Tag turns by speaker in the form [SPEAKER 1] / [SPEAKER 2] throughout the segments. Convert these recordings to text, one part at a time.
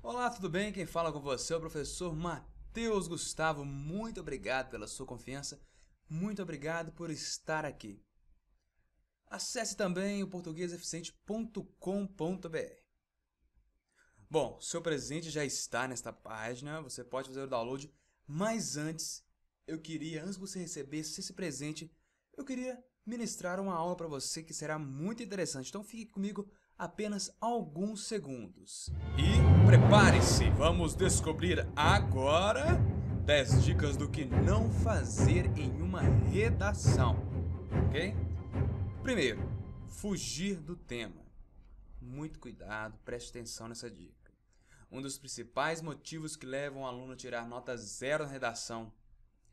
[SPEAKER 1] Olá, tudo bem? Quem fala com você é o professor Matheus Gustavo. Muito obrigado pela sua confiança. Muito obrigado por estar aqui. Acesse também o portugueseficiente.com.br. Bom, seu presente já está nesta página, você pode fazer o download, mas antes de você receber esse presente, eu queria ministrar uma aula para você que será muito interessante. Então fique comigo apenas alguns segundos. E prepare-se, vamos descobrir agora 10 dicas do que não fazer em uma redação, ok? Primeiro, fugir do tema. Muito cuidado, preste atenção nessa dica. Um dos principais motivos que levam um aluno a tirar nota zero na redação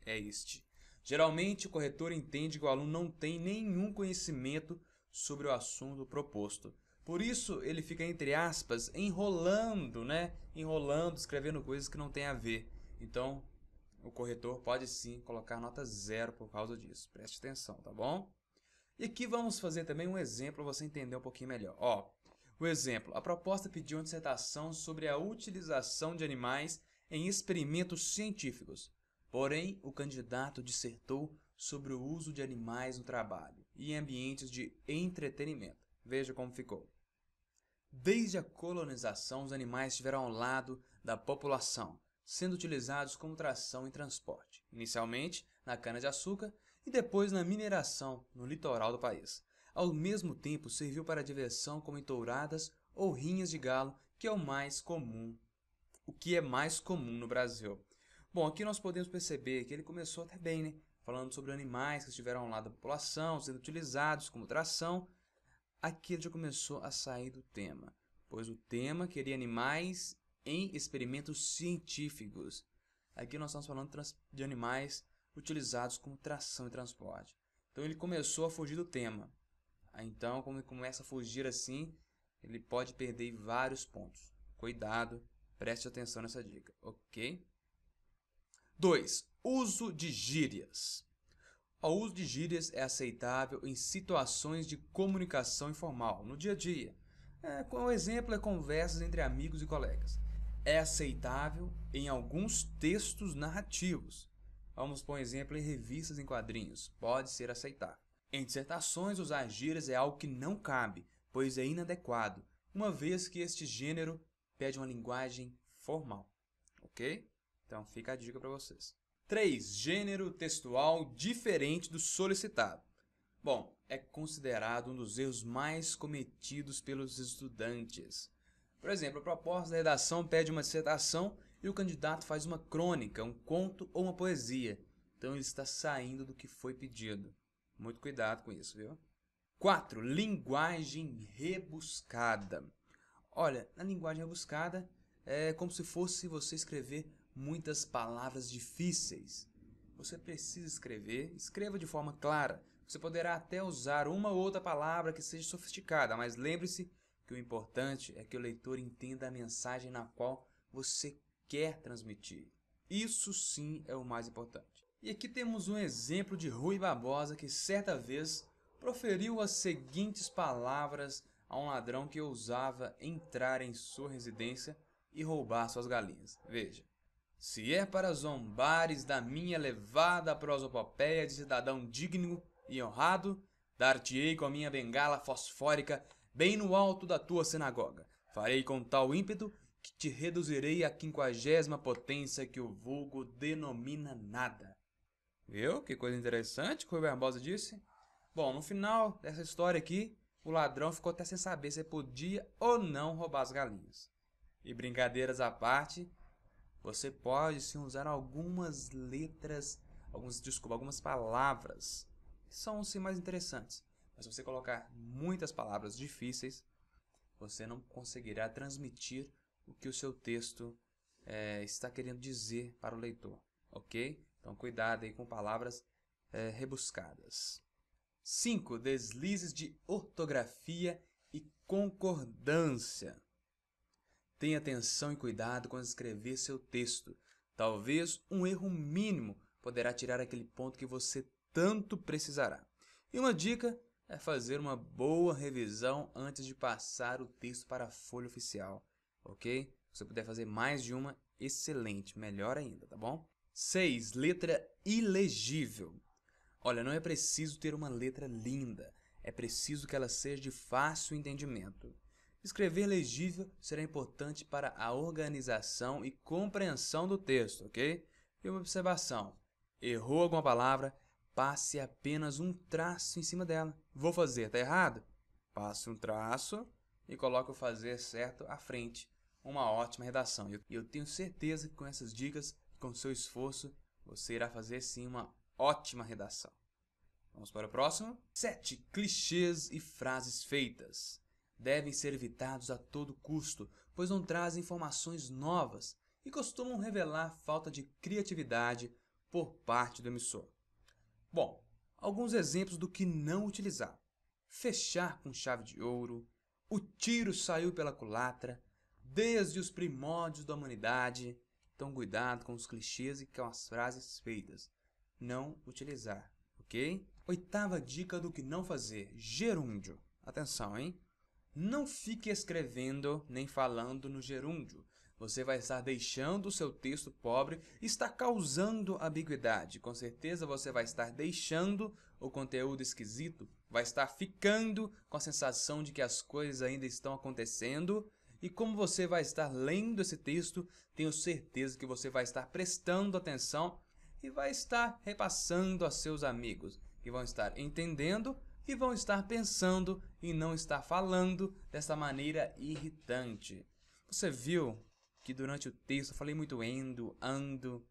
[SPEAKER 1] é este. Geralmente, o corretor entende que o aluno não tem nenhum conhecimento sobre o assunto proposto. Por isso, ele fica, entre aspas, enrolando, Enrolando, escrevendo coisas que não tem a ver. Então, o corretor pode sim colocar nota zero por causa disso. Preste atenção, tá bom? E aqui vamos fazer também um exemplo para você entender um pouquinho melhor. O exemplo. A proposta pediu uma dissertação sobre a utilização de animais em experimentos científicos. Porém, o candidato dissertou sobre o uso de animais no trabalho e em ambientes de entretenimento. Veja como ficou. Desde a colonização, os animais estiveram ao lado da população, sendo utilizados como tração e transporte, inicialmente na cana-de-açúcar e depois na mineração no litoral do país. Ao mesmo tempo, serviu para diversão como em touradas ou rinhas de galo, que é o que é mais comum no Brasil. Bom, aqui nós podemos perceber que ele começou até bem, né? Falando sobre animais que estiveram ao lado da população, sendo utilizados como tração. Aqui ele já começou a sair do tema, pois o tema queria animais em experimentos científicos. Aqui nós estamos falando de animais utilizados como tração e transporte. Então ele começou a fugir do tema. Então, como ele começa a fugir assim, ele pode perder vários pontos. Cuidado, preste atenção nessa dica, ok? 2. Uso de gírias. O uso de gírias é aceitável em situações de comunicação informal, no dia a dia. O exemplo é conversas entre amigos e colegas. É aceitável em alguns textos narrativos. Vamos por exemplo em revistas em quadrinhos. Pode ser aceitável. Em dissertações, usar gírias é algo que não cabe, pois é inadequado, uma vez que este gênero pede uma linguagem formal. Ok? Então fica a dica para vocês. 3. Gênero textual diferente do solicitado. Bom, é considerado um dos erros mais cometidos pelos estudantes. Por exemplo, a proposta da redação pede uma dissertação e o candidato faz uma crônica, um conto ou uma poesia. Então ele está saindo do que foi pedido. Muito cuidado com isso, viu? 4. Linguagem rebuscada. Olha, na linguagem rebuscada é como se fosse você escrever muitas palavras difíceis. Você precisa escrever, escreva de forma clara. Você poderá até usar uma ou outra palavra que seja sofisticada, mas lembre-se que o importante é que o leitor entenda a mensagem na qual você quer transmitir. Isso sim é o mais importante. E aqui temos um exemplo de Rui Barbosa que certa vez proferiu as seguintes palavras a um ladrão que ousava entrar em sua residência e roubar suas galinhas. Veja. Se é para zombares da minha elevada prosopopeia de cidadão digno e honrado, dar-te-ei com a minha bengala fosfórica bem no alto da tua sinagoga. Farei com tal ímpeto que te reduzirei à 50ª potência que o vulgo denomina nada. Viu? Que coisa interessante que o Rui Barbosa disse. Bom, no final dessa história aqui, o ladrão ficou até sem saber se podia ou não roubar as galinhas. E brincadeiras à parte, você pode sim usar algumas letras, algumas palavras que são sim mais interessantes. Mas se você colocar muitas palavras difíceis, você não conseguirá transmitir o que o seu texto está querendo dizer para o leitor, ok? Então cuidado aí com palavras rebuscadas. 5. Deslizes de ortografia e concordância. Tenha atenção e cuidado quando escrever seu texto. Talvez um erro mínimo poderá tirar aquele ponto que você tanto precisará. E uma dica é fazer uma boa revisão antes de passar o texto para a folha oficial, ok? Se você puder fazer mais de uma, excelente, melhor ainda, tá bom? 6. Letra ilegível. Olha, não é preciso ter uma letra linda, é preciso que ela seja de fácil entendimento. Escrever legível será importante para a organização e compreensão do texto, ok? E uma observação: errou alguma palavra, passe apenas um traço em cima dela. Vou fazer, tá errado? Passe um traço e coloque o fazer certo à frente. Uma ótima redação. E eu tenho certeza que com essas dicas, com seu esforço, você irá fazer sim uma ótima redação. Vamos para o próximo. 7. Clichês e frases feitas. Devem ser evitados a todo custo, pois não trazem informações novas e costumam revelar falta de criatividade por parte do emissor. Bom, alguns exemplos do que não utilizar. Fechar com chave de ouro, o tiro saiu pela culatra, desde os primórdios da humanidade. Então cuidado com os clichês e com as frases feitas. Não utilizar, ok? 8ª dica do que não fazer, gerúndio. Atenção, hein? Não fique escrevendo nem falando no gerúndio. Você vai estar deixando o seu texto pobre e está causando ambiguidade. Com certeza você vai estar deixando o conteúdo esquisito, vai estar ficando com a sensação de que as coisas ainda estão acontecendo. E como você vai estar lendo esse texto, tenho certeza que você vai estar prestando atenção e vai estar repassando a seus amigos, que vão estar entendendo e vão estar pensando e não estar falando dessa maneira irritante. Você viu que durante o texto eu falei muito endo, ando,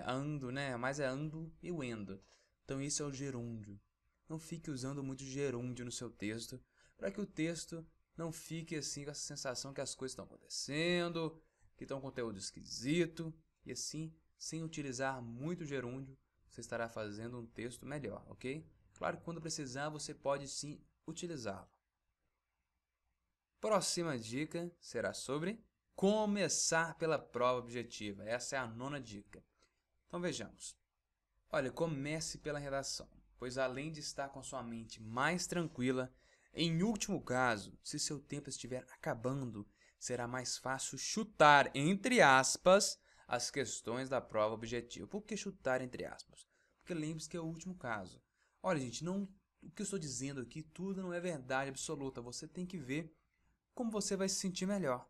[SPEAKER 1] ando, né? Mas é ando e o endo. Então isso é o gerúndio. Não fique usando muito gerúndio no seu texto, para que o texto não fique assim com essa sensação que as coisas estão acontecendo, que estão um conteúdo esquisito, e assim, sem utilizar muito gerúndio, você estará fazendo um texto melhor, ok? Claro que quando precisar, você pode sim utilizá-lo. Próxima dica será sobre começar pela prova objetiva. Essa é a 9ª dica. Então vejamos. Olha, comece pela redação, pois além de estar com sua mente mais tranquila, em último caso, se seu tempo estiver acabando, será mais fácil chutar, entre aspas, as questões da prova objetiva. Por que chutar entre aspas? Porque lembre-se que é o último caso. Olha, gente, o que eu estou dizendo aqui, tudo não é verdade absoluta. Você tem que ver como você vai se sentir melhor.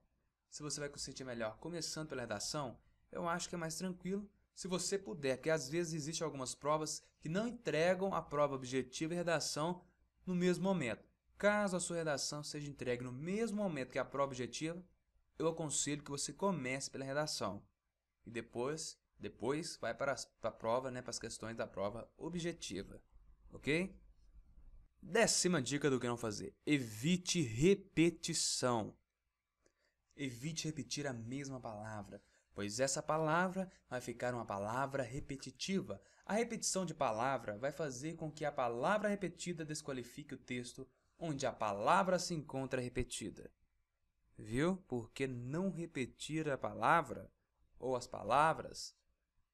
[SPEAKER 1] Se você vai se sentir melhor começando pela redação, eu acho que é mais tranquilo. Se você puder, porque às vezes existem algumas provas que não entregam a prova objetiva e redação no mesmo momento. Caso a sua redação seja entregue no mesmo momento que a prova objetiva, eu aconselho que você comece pela redação. E depois vai para a prova, né, para as questões da prova objetiva. Ok? 10ª dica do que não fazer. Evite repetição. Evite repetir a mesma palavra, pois essa palavra vai ficar uma palavra repetitiva. A repetição de palavra vai fazer com que a palavra repetida desqualifique o texto onde a palavra se encontra repetida. Viu? Porque não repetir a palavra ou as palavras,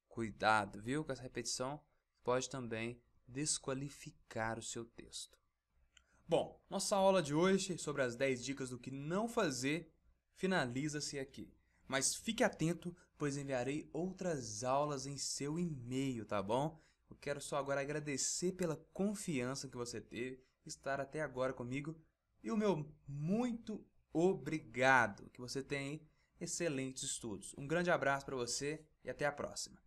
[SPEAKER 1] cuidado, viu? Que essa repetição pode também desqualificar o seu texto. Bom, nossa aula de hoje sobre as 10 dicas do que não fazer finaliza-se aqui. Mas fique atento, pois enviarei outras aulas em seu e-mail, tá bom? Eu quero só agora agradecer pela confiança que você teve, estar até agora comigo, e o meu muito obrigado. Que você tenha excelentes estudos. Um grande abraço para você e até a próxima.